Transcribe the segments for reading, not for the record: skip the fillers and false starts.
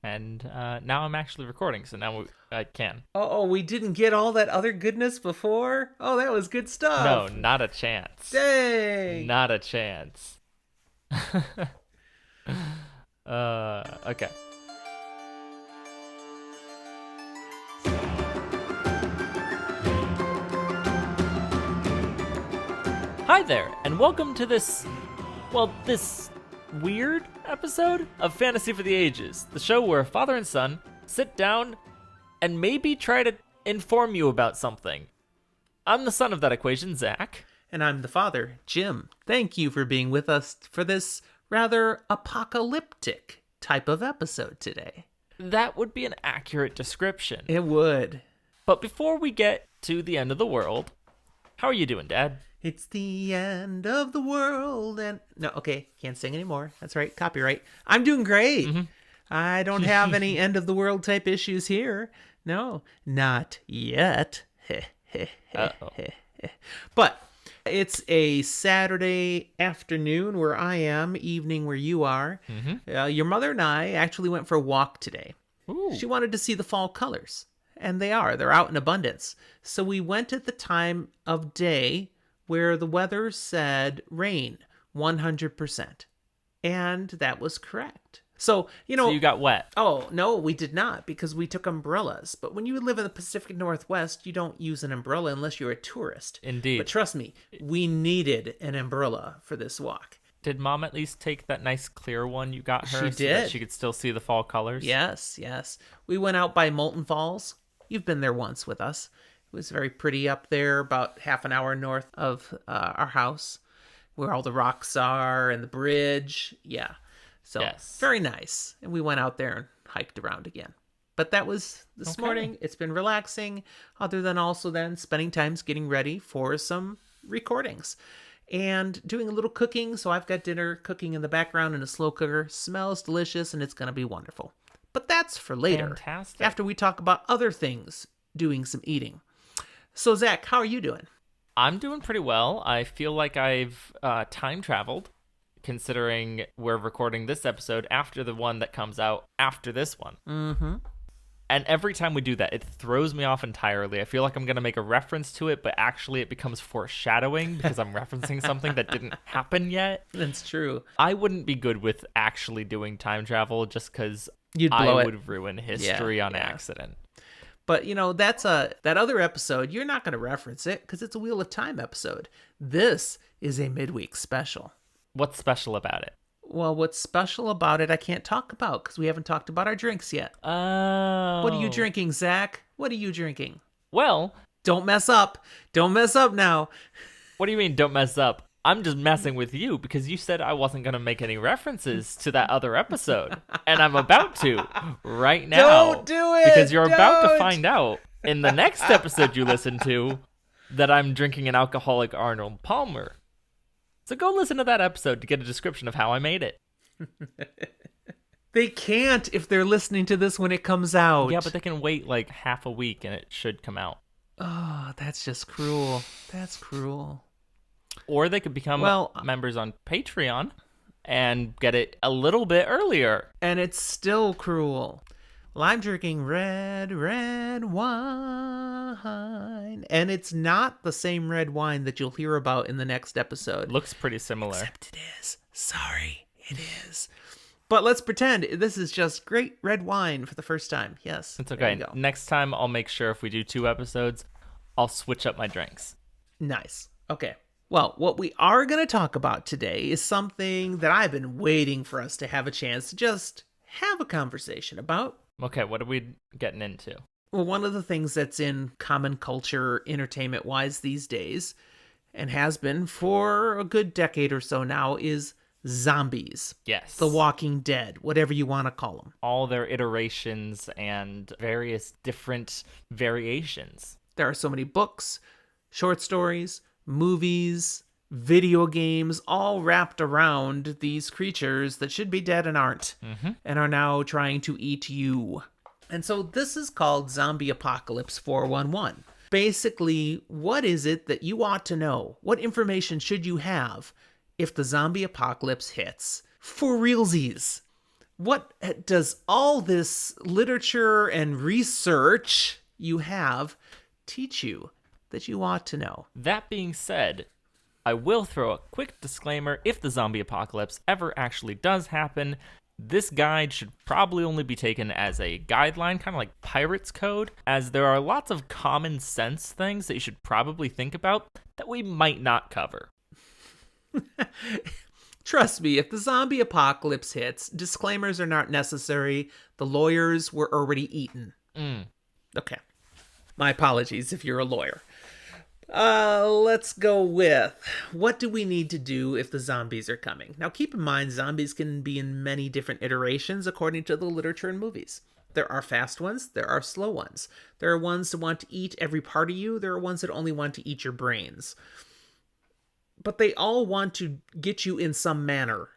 And now I'm actually recording, so now I can. Oh, we didn't get all that other goodness before? Oh, that was good No, stuff. not a chance. Dang. Not a chance. Okay. Hi there, and welcome to this weird episode of Fantasy for the Ages, the show where a father and son sit down and maybe try to inform you about something. I'm the son of that equation, Zach. And I'm the father, Jim. Thank you for being with us for this rather apocalyptic type of episode today. That would be an accurate description. It would. But before we get to the end of the world, how are you doing, Dad? It's the end of the world and... No, okay, can't sing anymore. That's right, copyright. I'm doing great. Mm-hmm. I don't have any end of the world type issues here. No, not yet. Uh-oh. But it's a Saturday afternoon where I am, evening where you are. Mm-hmm. Your mother and I actually went for a walk today. Ooh. She wanted to see the fall colors, and they're out in abundance. So we went at the time of day where the weather said rain 100%. And that was correct. So you got wet. Oh, no, we did not, because we took umbrellas. But when you live in the Pacific Northwest, you don't use an umbrella unless you're a tourist. Indeed. But trust me, we needed an umbrella for this walk. Did Mom at least take that nice clear one you got her She so did. that she could still see the fall colors? Yes. We went out by Molten Falls. You've been there once with us. It was very pretty up there, about half an hour north of our house, where all the rocks are and the bridge. Yeah. So, yes. Very nice. And we went out there and hiked around again. But that was this morning. It's been relaxing, other than also then spending times getting ready for some recordings and doing a little cooking. So I've got dinner cooking in the background in a slow cooker. Smells delicious, and it's going to be wonderful. But that's for later. Fantastic. After we talk about other things, doing some eating. So, Zach, how are you doing? I'm doing pretty well. I feel like I've time traveled, considering we're recording this episode after the one that comes out after this one. Mm-hmm. And every time we do that, it throws me off entirely. I feel like I'm going to make a reference to it, but actually it becomes foreshadowing because I'm referencing something that didn't happen yet. That's true. I wouldn't be good with actually doing time travel just because I would ruin history on accident. But, that other episode, you're not going to reference it because it's a Wheel of Time episode. This is a midweek special. What's special about it? Well, what's special about it I can't talk about because we haven't talked about our drinks yet. Oh. What are you drinking, Zach? What are you drinking? Well. Don't mess up. Don't mess up now. What do you mean, don't mess up? I'm just messing with you because you said I wasn't going to make any references to that other episode. And I'm about to right now. Don't do it. Because you're about to find out in the next episode you listen to that I'm drinking an alcoholic Arnold Palmer. So go listen to that episode to get a description of how I made it. They can't if they're listening to this when it comes out. Yeah, but they can wait like half a week and it should come out. Oh, that's just cruel. That's cruel. Or they could become members on Patreon and get it a little bit earlier. And it's still cruel. Well, I'm drinking red wine. And it's not the same red wine that you'll hear about in the next episode. Looks pretty similar. Except it is. Sorry, it is. But let's pretend this is just great red wine for the first time. Yes. It's okay. Next time, I'll make sure if we do 2 episodes, I'll switch up my drinks. Nice. Okay. Well, what we are going to talk about today is something that I've been waiting for us to have a chance to just have a conversation about. Okay, what are we getting into? Well, one of the things that's in common culture, entertainment-wise these days, and has been for a good decade or so now, is zombies. Yes. The Walking Dead, whatever you want to call them. All their iterations and various different variations. There are so many books, short stories, movies, video games, all wrapped around these creatures that should be dead and aren't, and are now trying to eat you. And so this is called Zombie Apocalypse 411. Basically, what is it that you ought to know? What information should you have if the zombie apocalypse hits? For realsies. What does all this literature and research you have teach you that you ought to know? That being said, I will throw a quick disclaimer. If the zombie apocalypse ever actually does happen, this guide should probably only be taken as a guideline, kind of like Pirate's Code, as there are lots of common sense things that you should probably think about that we might not cover. Trust me, if the zombie apocalypse hits, disclaimers are not necessary. The lawyers were already eaten. Okay. My apologies if you're a lawyer. Let's go with, what do we need to do if the zombies are coming? Now, keep in mind, zombies can be in many different iterations according to the literature and movies. There are fast ones, there are slow ones. There are ones that want to eat every part of you, there are ones that only want to eat your brains. But they all want to get you in some manner.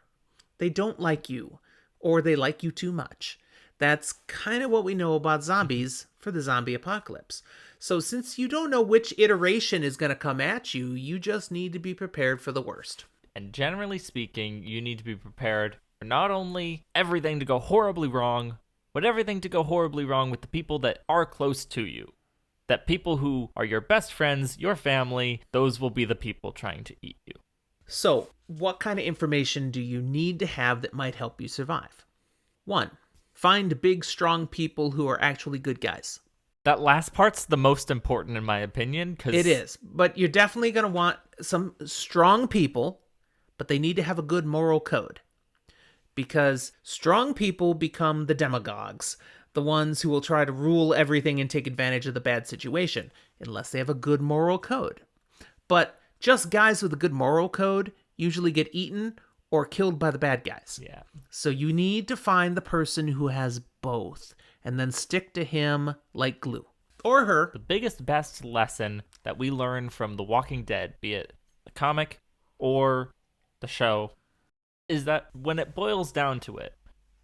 They don't like you, or they like you too much. That's kind of what we know about zombies for the zombie apocalypse. So since you don't know which iteration is going to come at you, you just need to be prepared for the worst. And generally speaking, you need to be prepared for not only everything to go horribly wrong, but everything to go horribly wrong with the people that are close to you. That people who are your best friends, your family, those will be the people trying to eat you. So, what kind of information do you need to have that might help you survive? 1. Find big, strong people who are actually good guys. That last part's the most important in my opinion. It is, but you're definitely going to want some strong people, but they need to have a good moral code. Because strong people become the demagogues, the ones who will try to rule everything and take advantage of the bad situation, unless they have a good moral code. But just guys with a good moral code usually get eaten or killed by the bad guys. Yeah. So you need to find the person who has both, and then stick to him like glue. Or her. The biggest, best lesson that we learn from The Walking Dead, be it the comic or the show, is that when it boils down to it,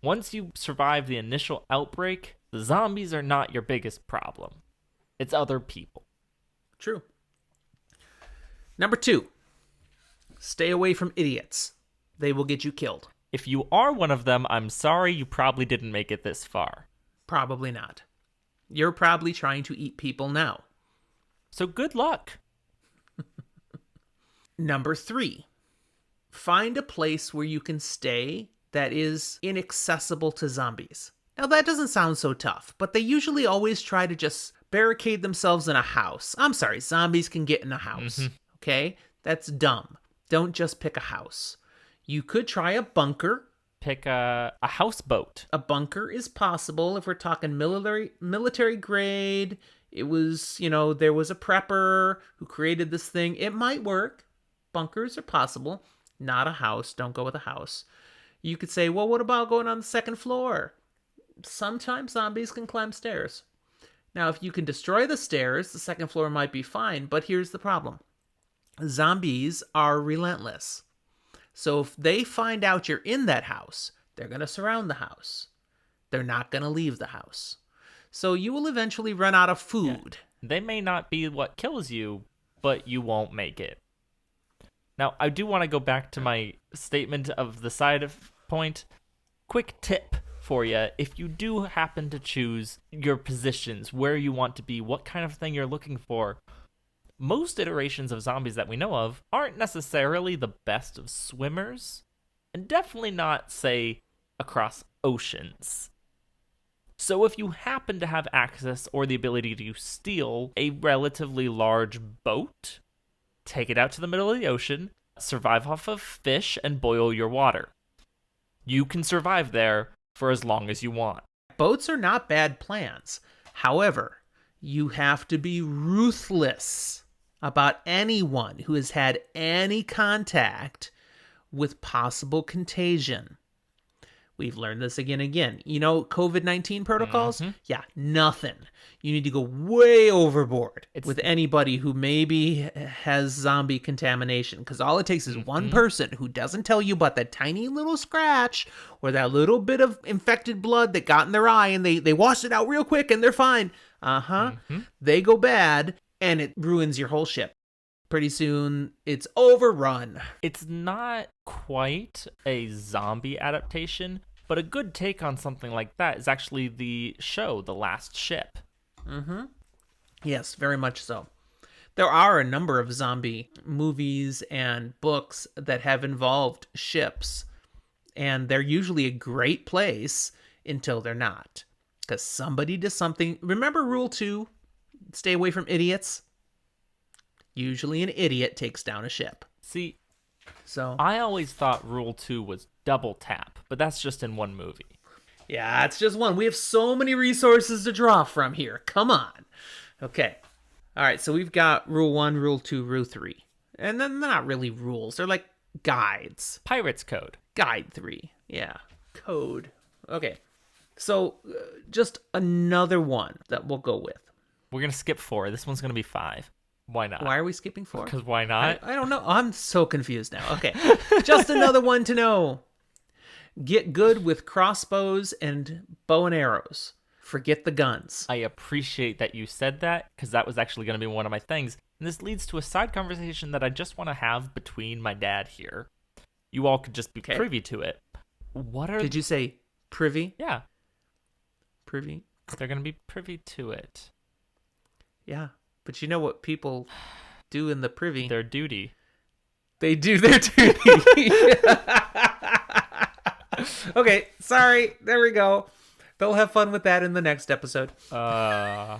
once you survive the initial outbreak, the zombies are not your biggest problem. It's other people. True. Number 2, stay away from idiots. They will get you killed. If you are one of them, I'm sorry, you probably didn't make it this far. Probably not. You're probably trying to eat people now. So good luck. Number 3, find a place where you can stay that is inaccessible to zombies. Now that doesn't sound so tough, but they usually always try to just barricade themselves in a house. I'm sorry, zombies can get in a house. Okay? That's dumb. Don't just pick a house. You could try a bunker. Pick a houseboat. A bunker is possible if we're talking military grade. It was, there was a prepper who created this thing. It might work. Bunkers are possible. Not a house. Don't go with a house. You could say, well, what about going on the second floor? Sometimes zombies can climb stairs. Now, if you can destroy the stairs, the second floor might be fine, but here's the problem. Zombies are relentless. So if they find out you're in that house, they're going to surround the house. They're not going to leave the house. So you will eventually run out of food. Yeah. They may not be what kills you, but you won't make it. Now, I do want to go back to my statement of the side point. Quick tip for you. If you do happen to choose your positions, where you want to be, what kind of thing you're looking for, most iterations of zombies that we know of aren't necessarily the best of swimmers, and definitely not, say, across oceans. So if you happen to have access or the ability to steal a relatively large boat, take it out to the middle of the ocean, survive off of fish, and boil your water. You can survive there for as long as you want. Boats are not bad plans. However, you have to be ruthless about anyone who has had any contact with possible contagion. We've learned this again and again. COVID-19 protocols? Yeah, nothing. You need to go way overboard with anybody who maybe has zombie contamination, because all it takes is one person who doesn't tell you about that tiny little scratch or that little bit of infected blood that got in their eye, and they washed it out real quick and they're fine. They go bad and it ruins your whole ship. Pretty soon, it's overrun. It's not quite a zombie adaptation, But a good take on something like that is actually the show, The Last Ship. Yes, very much so. There are a number of zombie movies and books that have involved ships, and they're usually a great place until they're not. Because somebody does something. Remember rule 2? Stay away from idiots. Usually an idiot takes down a ship. See, So, I always thought Rule 2 was double tap, but that's just in one movie. yeah, it's just one. We have so many resources to draw from here. Come on. Okay. All right, so we've got rule 1, rule 2, rule 3. And then they're not really rules. They're like guides. Pirate's Code. Guide 3. Yeah. Code. Okay. So, just another one that we'll go with. We're going to skip 4. This one's going to be 5. Why not? Why are we skipping 4? Because why not? I don't know. I'm so confused now. Okay. Just another one to know. Get good with crossbows and bow and arrows. Forget the guns. I appreciate that you said that, because that was actually going to be one of my things. And this leads to a side conversation that I just want to have between my dad here. You all could just be privy to it. What are... Did you say privy? Yeah. Privy? They're going to be privy to it. Yeah. But you know what people do in the privy? Their duty. They do their duty. Okay, sorry. There we go. They'll have fun with that in the next episode. But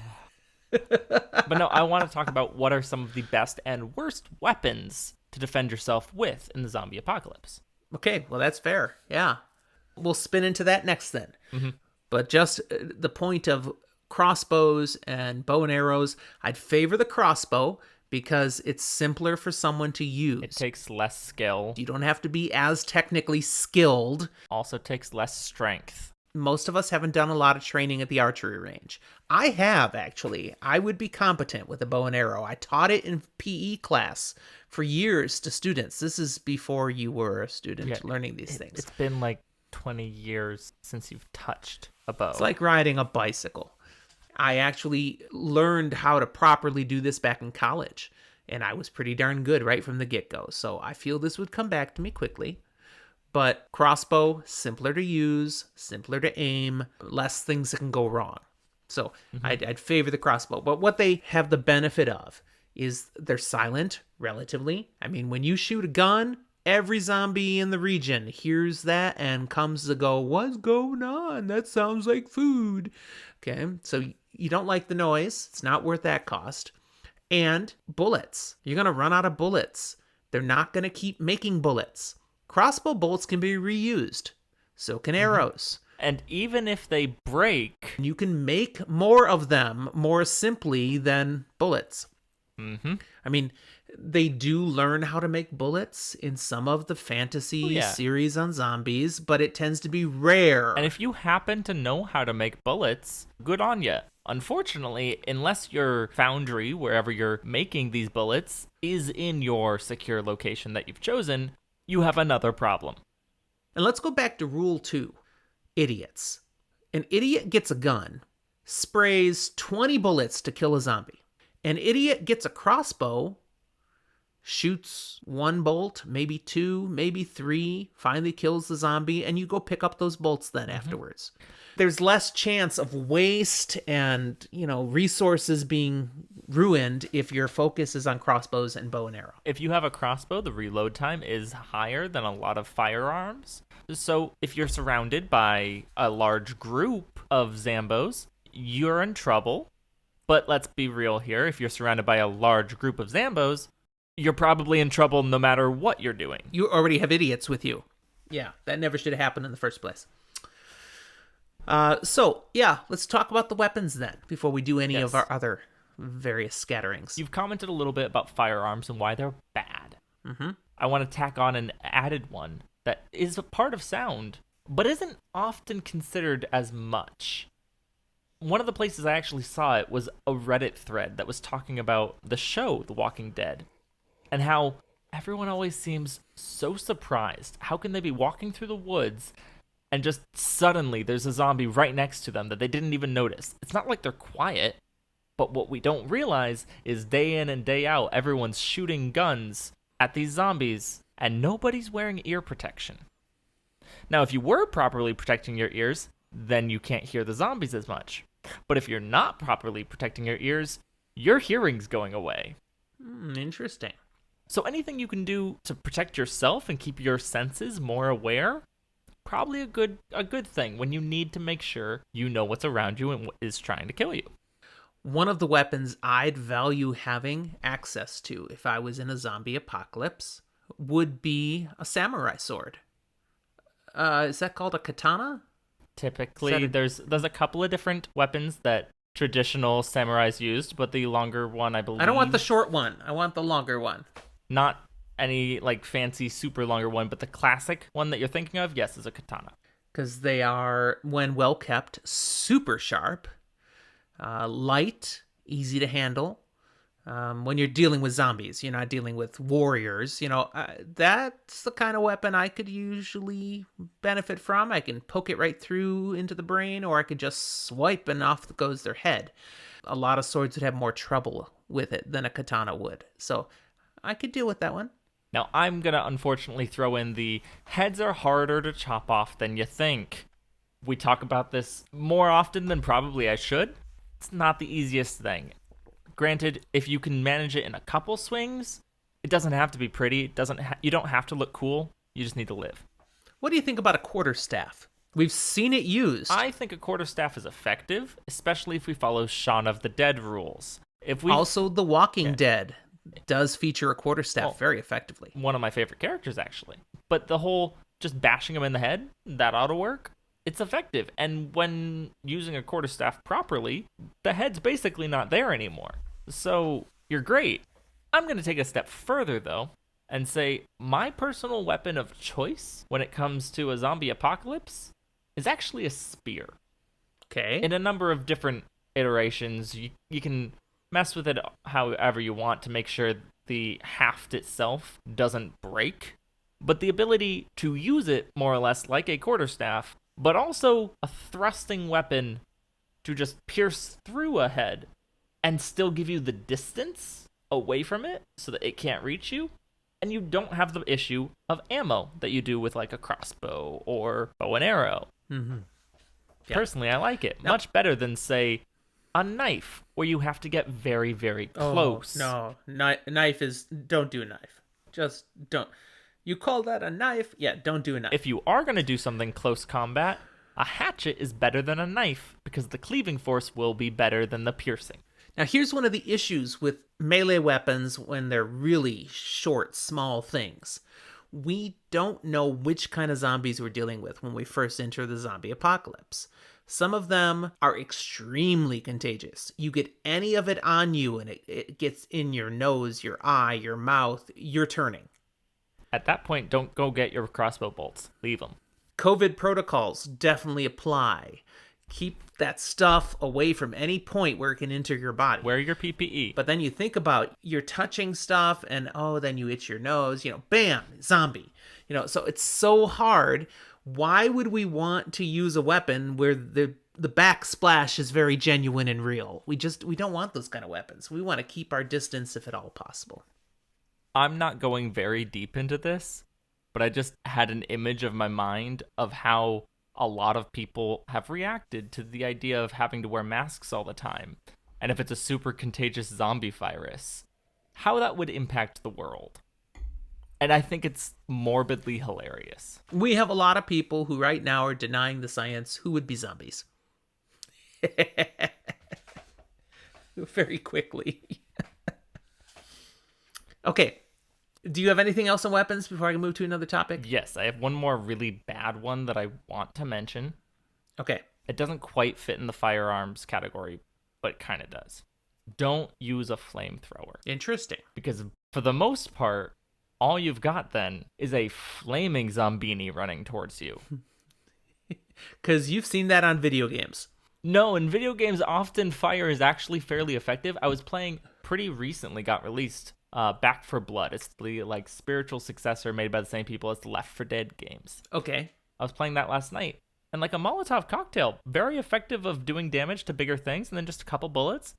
no, I want to talk about what are some of the best and worst weapons to defend yourself with in the zombie apocalypse. Okay, well, that's fair. Yeah. We'll spin into that next then. Mm-hmm. But just the point of crossbows and bow and arrows, I'd favor the crossbow because it's simpler for someone to use. It takes less skill. You don't have to be as technically skilled. Also takes less strength. Most of us haven't done a lot of training at the archery range. I have, actually. I would be competent with a bow and arrow. I taught it in PE class for years to students. This is before you were a student learning these things. It's been like 20 years since you've touched a bow. It's like riding a bicycle. I actually learned how to properly do this back in college, and I was pretty darn good right from the get-go. So I feel this would come back to me quickly. But crossbow, simpler to use, simpler to aim, less things that can go wrong. So I'd favor the crossbow. But what they have the benefit of is they're silent, relatively. I mean, when you shoot a gun, every zombie in the region hears that and comes to go, what's going on? That sounds like food. Okay, so you don't like the noise. It's not worth that cost. And bullets. You're going to run out of bullets. They're not going to keep making bullets. Crossbow bolts can be reused. So can arrows. And even if they break, you can make more of them more simply than bullets. Mm-hmm. I mean, they do learn how to make bullets in some of the fantasy series on zombies, but it tends to be rare. And if you happen to know how to make bullets, good on you. Unfortunately, unless your foundry, wherever you're making these bullets, is in your secure location that you've chosen, you have another problem. And let's go back to rule 2. Idiots. An idiot gets a gun, sprays 20 bullets to kill a zombie. An idiot gets a crossbow, shoots 1 bolt, maybe 2, maybe 3, finally kills the zombie, and you go pick up those bolts then afterwards. There's less chance of waste and, resources being ruined if your focus is on crossbows and bow and arrow. If you have a crossbow, the reload time is higher than a lot of firearms. So if you're surrounded by a large group of Zambos, you're in trouble. But let's be real here. If you're surrounded by a large group of Zambos, you're probably in trouble no matter what you're doing. You already have idiots with you. Yeah, that never should have happened in the first place. Let's talk about the weapons then, before we do any of our other various scatterings. You've commented a little bit about firearms and why they're bad. Mm-hmm. I want to tack on an added one that is a part of sound, but isn't often considered as much. One of the places I actually saw it was a Reddit thread that was talking about the show, The Walking Dead, and how everyone always seems so surprised. How can they be walking through the woods and just suddenly there's a zombie right next to them that they didn't even notice? It's not like they're quiet, but what we don't realize is day in and day out, everyone's shooting guns at these zombies and nobody's wearing ear protection. Now, if you were properly protecting your ears, then you can't hear the zombies as much. But if you're not properly protecting your ears, your hearing's going away. Interesting. So anything you can do to protect yourself and keep your senses more aware, probably a good thing when you need to make sure you know what's around you and what is trying to kill you. One of the weapons I'd value having access to if I was in a zombie apocalypse would be a samurai sword. Is that called a katana? Typically, there's a couple of different weapons that traditional samurais used, but the longer one, I believe. I don't want the short one. I want the longer one. Not any like fancy super longer one, but the classic one that you're thinking of, yes, is a katana. Because they are, when well kept, super sharp, light, easy to handle. When you're dealing with zombies, you're not dealing with warriors. That's the kind of weapon I could usually benefit from. I can poke it right through into the brain, or I could just swipe and off goes their head. A lot of swords would have more trouble with it than a katana would. So I could deal with that one. Now, I'm going to unfortunately throw in the heads are harder to chop off than you think. We talk about this more often than probably I should. It's not the easiest thing. Granted, if you can manage it in a couple swings, it doesn't have to be pretty. You don't have to look cool. You just need to live. What do you think about a quarterstaff? We've seen it used. I think a quarterstaff is effective, especially if we follow Shaun of the Dead rules. Also, The Walking Dead does feature a quarterstaff very effectively. One of my favorite characters, actually. But the whole just bashing him in the head, that ought to work. It's effective. And when using a quarterstaff properly, the head's basically not there anymore. So you're great. I'm going to take a step further, though, and say my personal weapon of choice when it comes to a zombie apocalypse is actually a spear. Okay. In a number of different iterations, you can mess with it however you want to make sure the haft itself doesn't break. But the ability to use it more or less like a quarterstaff, but also a thrusting weapon to just pierce through a head and still give you the distance away from it so that it can't reach you. And you don't have the issue of ammo that you do with like a crossbow or bow and arrow. Mm-hmm. Yeah. Personally, I like it much better than, say, a knife where you have to get very, very close. Oh, no. Knife is... Don't do a knife. Just don't. You call that a knife? Yeah, don't do a knife. If you are going to do something close combat, a hatchet is better than a knife because the cleaving force will be better than the piercing. Now, here's one of the issues with melee weapons when they're really short, small things. We don't know which kind of zombies we're dealing with when we first enter the zombie apocalypse. Some of them are extremely contagious. You get any of it on you and it gets in your nose, your eye, your mouth, you're turning. At that point, don't go get your crossbow bolts. Leave them. COVID protocols definitely apply. Keep that stuff away from any point where it can enter your body. Wear your PPE. But then you think about you're touching stuff and then you itch your nose, bam, zombie. So it's so hard. Why would we want to use a weapon where the backsplash is very genuine and real? We don't want those kind of weapons. We want to keep our distance if at all possible. I'm not going very deep into this, but I just had an image of my mind of how a lot of people have reacted to the idea of having to wear masks all the time. And if it's a super contagious zombie virus, how that would impact the world. And I think it's morbidly hilarious. We have a lot of people who right now are denying the science who would be zombies. Very quickly. Okay. Do you have anything else on weapons before I can move to another topic? Yes, I have one more really bad one that I want to mention. Okay. It doesn't quite fit in the firearms category, but it kind of does. Don't use a flamethrower. Interesting. Because for the most part, all you've got then is a flaming zombini running towards you. Because you've seen that on video games. No, in video games, often fire is actually fairly effective. I was playing pretty recently, got released, Back for Blood. It's the spiritual successor made by the same people as the Left 4 Dead games. Okay. I was playing that last night. And a Molotov cocktail, very effective of doing damage to bigger things, and then just a couple bullets.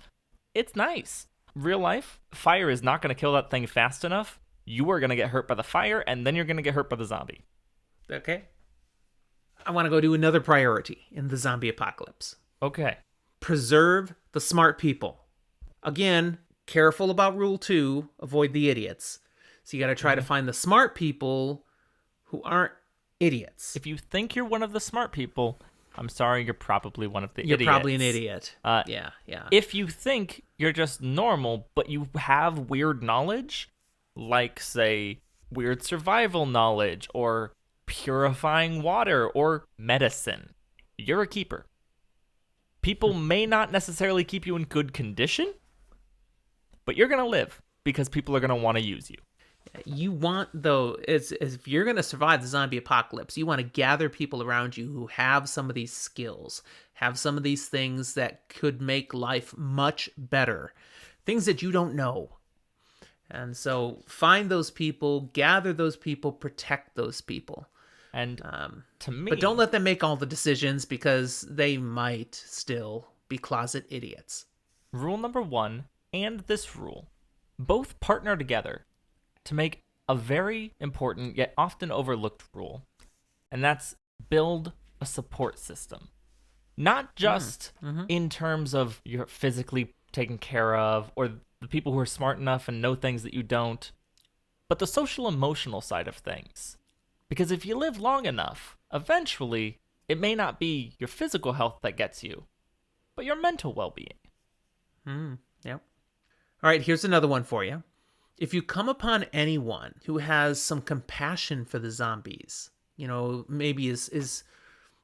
It's nice. Real life, fire is not going to kill that thing fast enough. You are going to get hurt by the fire, and then you're going to get hurt by the zombie. Okay. I want to go to another priority in the zombie apocalypse. Okay. Preserve the smart people. Again, careful about rule 2, avoid the idiots. So you got to try to find the smart people who aren't idiots. If you think you're one of the smart people, I'm sorry, you're probably one of the idiots. You're probably an idiot. Yeah. If you think you're just normal, but you have weird knowledge, like, say, weird survival knowledge, or purifying water, or medicine, you're a keeper. People may not necessarily keep you in good condition, but you're going to live because people are going to want to use you. You want, though, if you're going to survive the zombie apocalypse, you want to gather people around you who have some of these skills, have some of these things that could make life much better, things that you don't know. And so find those people, gather those people, protect those people. And to me... But don't let them make all the decisions because they might still be closet idiots. Rule number 1 and this rule both partner together to make a very important yet often overlooked rule, and that's build a support system. Not just in terms of you're physically taken care of or the people who are smart enough and know things that you don't, but the social emotional side of things. Because if you live long enough, eventually it may not be your physical health that gets you, but your mental well-being. Yep. All right, here's another one for you. If you come upon anyone who has some compassion for the zombies, maybe is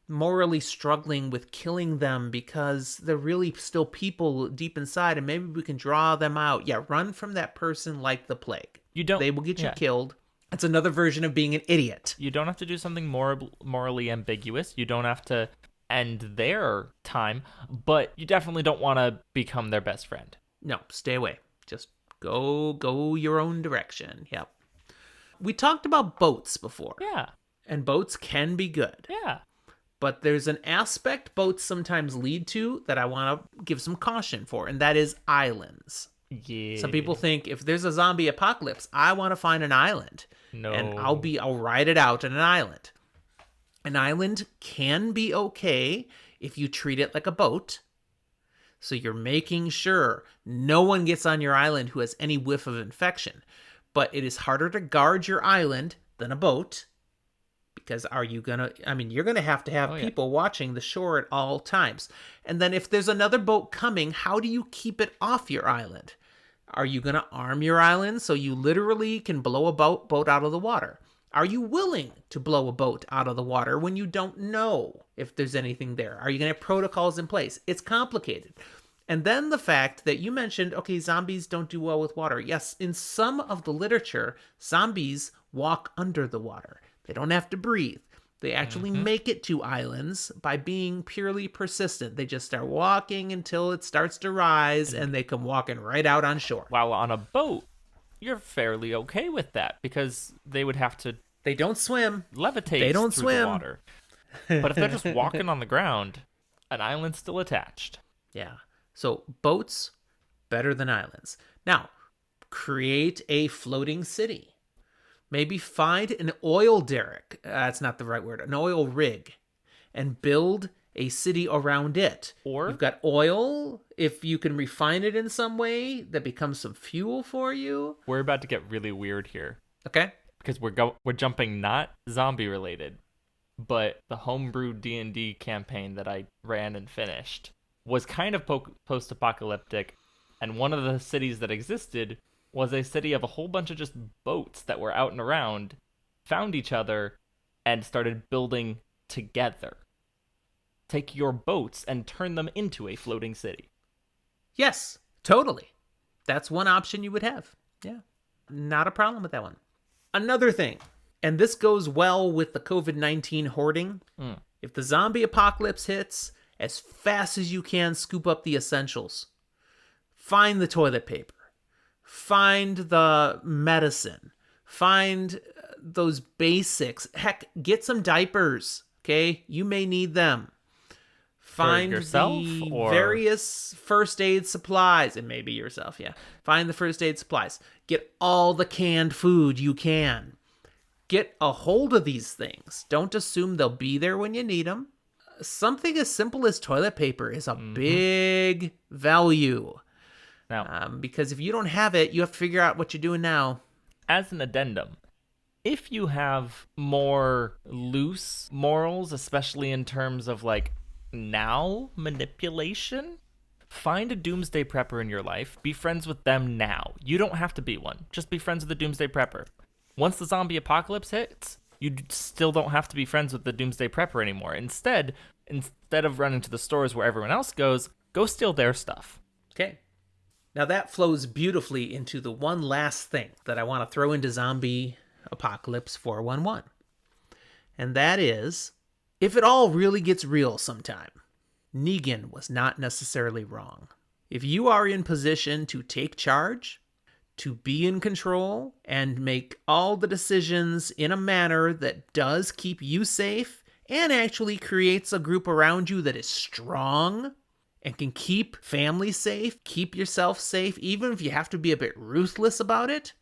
morally struggling with killing them because they're really still people deep inside, and maybe we can draw them out. Yeah, run from that person like the plague. They will get you killed. It's another version of being an idiot. You don't have to do something morally ambiguous. You don't have to end their time, but you definitely don't want to become their best friend. No, stay away. Just go your own direction. Yep. We talked about boats before. Yeah. And boats can be good. Yeah. But there's an aspect boats sometimes lead to that I want to give some caution for, and that is islands. Yeah. Some people think if there's a zombie apocalypse, I want to find an island. No. And I'll ride it out on an island. An island can be okay if you treat it like a boat. So you're making sure no one gets on your island who has any whiff of infection. But it is harder to guard your island than a boat. Because you're going to have people watching the shore at all times. And then if there's another boat coming, how do you keep it off your island? Are you going to arm your island so you literally can blow a boat out of the water? Are you willing to blow a boat out of the water when you don't know if there's anything there? Are you going to have protocols in place? It's complicated. And then the fact that you mentioned, okay, zombies don't do well with water. Yes, in some of the literature, zombies walk under the water. They don't have to breathe. They actually make it to islands by being purely persistent. They just start walking until it starts to rise, and they come walking right out on shore. While on a boat, you're fairly okay with that because they would have to... They don't swim. Levitate through the water. But if they're just walking on the ground, an island's still attached. Yeah. So boats, better than islands. Now, create a floating city. Maybe find an oil derrick. That's not the right word. An oil rig. And build a city around it. Or you've got oil. If you can refine it in some way, that becomes some fuel for you. We're about to get really weird here. Okay. Because we're jumping not zombie related, but the homebrew D&D campaign that I ran and finished was kind of post-apocalyptic, and one of the cities that existed was a city of a whole bunch of just boats that were out and around, found each other, and started building together. Take your boats and turn them into a floating city. Yes, totally. That's one option you would have. Yeah. Not a problem with that one. Another thing, and this goes well with the COVID-19 hoarding. If the zombie apocalypse hits, as fast as you can, scoop up the essentials. Find the toilet paper. Find the medicine. Find those basics. Heck, get some diapers, okay? You may need them. Find yourself, the or... various first aid supplies. And maybe yourself, yeah. Find the first aid supplies. Get all the canned food you can. Get a hold of these things. Don't assume they'll be there when you need them. Something as simple as toilet paper is a big value. Now, Because if you don't have it, you have to figure out what you're doing now. as an addendum, if you have more loose morals, especially in terms of like now manipulation, find a doomsday prepper in your life. Be friends with them now. You don't have to be one. Just be friends with the doomsday prepper. Once the zombie apocalypse hits, you still don't have to be friends with the doomsday prepper anymore. Instead of running to the stores where everyone else goes, go steal their stuff. Okay. Now that flows beautifully into the one last thing that I want to throw into Zombie Apocalypse 411. And that is, if it all really gets real sometime, Negan was not necessarily wrong. If you are in position to take charge, to be in control, and make all the decisions in a manner that does keep you safe and actually creates a group around you that is strong and can keep family safe, keep yourself safe, even if you have to be a bit ruthless about it,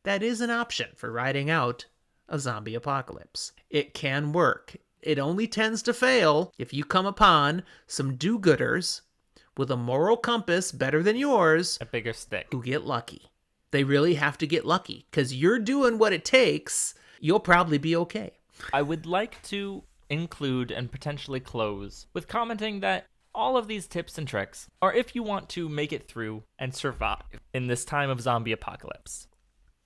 that is an option for riding out a zombie apocalypse. It can work. It only tends to fail if you come upon some do-gooders with a moral compass better than yours, A bigger stick. who get lucky. They really have to get lucky, because you're doing what it takes. You'll probably be okay. I would like to include and potentially close with commenting that all of these tips and tricks are if you want to make it through and survive in this time of zombie apocalypse.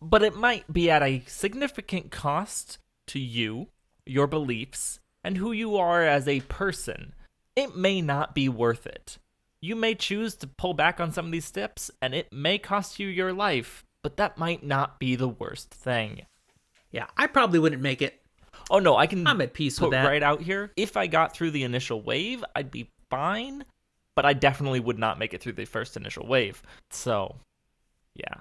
But it might be at a significant cost to you, your beliefs, and who you are as a person. It may not be worth it. You may choose to pull back on some of these tips, and it may cost you your life, but that might not be the worst thing. Yeah, I probably wouldn't make it. Oh no, I'm at peace with that. right out here. If I got through the initial wave, I'd be fine, but I definitely would not make it through the first initial wave. So, yeah.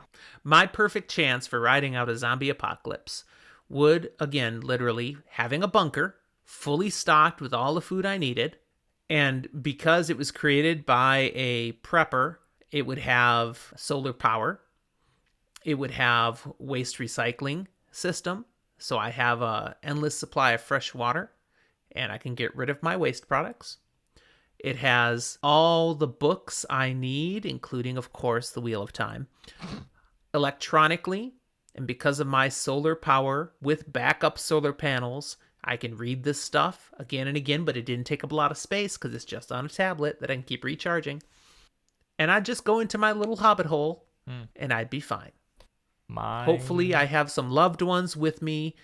My perfect chance for riding out a zombie apocalypse would, again, literally having a bunker fully stocked with all the food I needed. And because it was created by a prepper, it would have solar power. It would have waste recycling system. So I have a endless supply of fresh water and I can get rid of my waste products. It has all the books I need, including, of course, the Wheel of Time, electronically. And because of my solar power with backup solar panels, I can read this stuff again and again, but it didn't take up a lot of space because it's just on a tablet that I can keep recharging. And I'd just go into my little hobbit hole and I'd be fine. Hopefully I have some loved ones with me,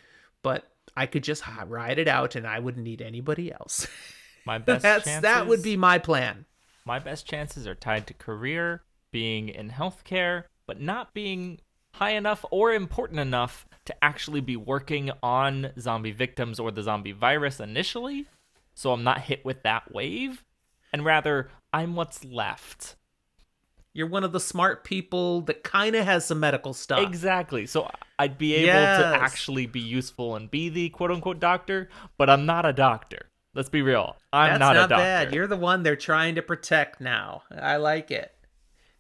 but I could just ride it out and I wouldn't need anybody else. My best chances, that would be my plan. My best chances are tied to career, being in healthcare, but not being high enough or important enough to actually be working on zombie victims or the zombie virus initially. So I'm not hit with that wave, and rather I'm what's left. You're one of the smart people that kind of has some medical stuff. Exactly. So I'd be able to actually be useful and be the quote-unquote doctor, but I'm not a doctor. Let's be real. I'm not a doctor. That's not bad. You're the one they're trying to protect now. I like it.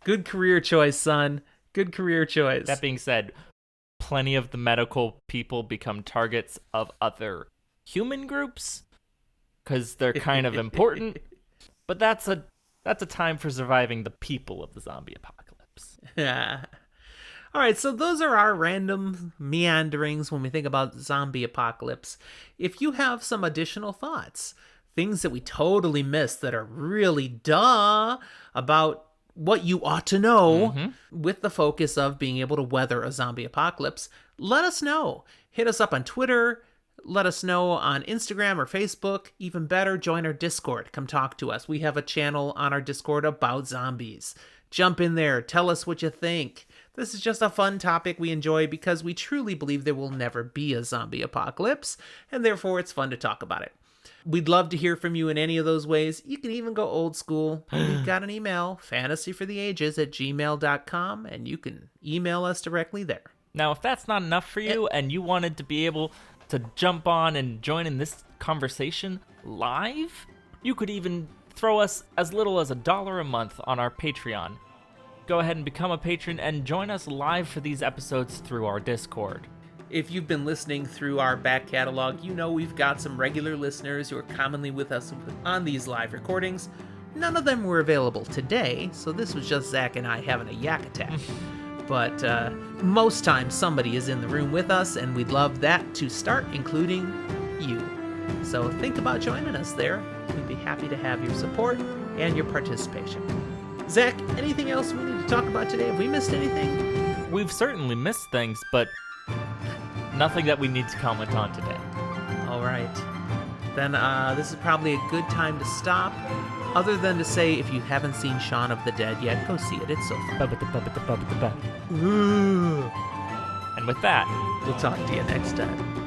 Good career choice, son. Good career choice. That being said, plenty of the medical people become targets of other human groups because they're kind of important. But that's a time for surviving the people of the zombie apocalypse. Yeah. All right, so those are our random meanderings when we think about zombie apocalypse. If you have some additional thoughts, things that we totally missed that are really duh about what you ought to know with the focus of being able to weather a zombie apocalypse, let us know. Hit us up on Twitter. Let us know on Instagram or Facebook. Even better, join our Discord. Come talk to us. We have a channel on our Discord about zombies. Jump in there. Tell us what you think. This is just a fun topic we enjoy because we truly believe there will never be a zombie apocalypse, and therefore it's fun to talk about it. We'd love to hear from you in any of those ways. You can even go old school. We've got an email, fantasyfortheages@gmail.com, and you can email us directly there. Now, if that's not enough for you and you wanted to be able to jump on and join in this conversation live, you could even throw us as little as $1 a month on our Patreon. Go ahead and become a patron and join us live for these episodes through our Discord. If you've been listening through our back catalog, you know we've got some regular listeners who are commonly with us on these live recordings. None of them were available today, so this was just Zach and I having a yak attack. But most times somebody is in the room with us, and we'd love that to start including you. So think about joining us there. We'd be happy to have your support and your participation. Zach, anything else we need to talk about today? Have we missed anything? We've certainly missed things, but nothing that we need to comment on today. All right. Then this is probably a good time to stop. Other than to say, if you haven't seen Shaun of the Dead yet, go see it. It's so fun. And with that, We'll talk to you next time.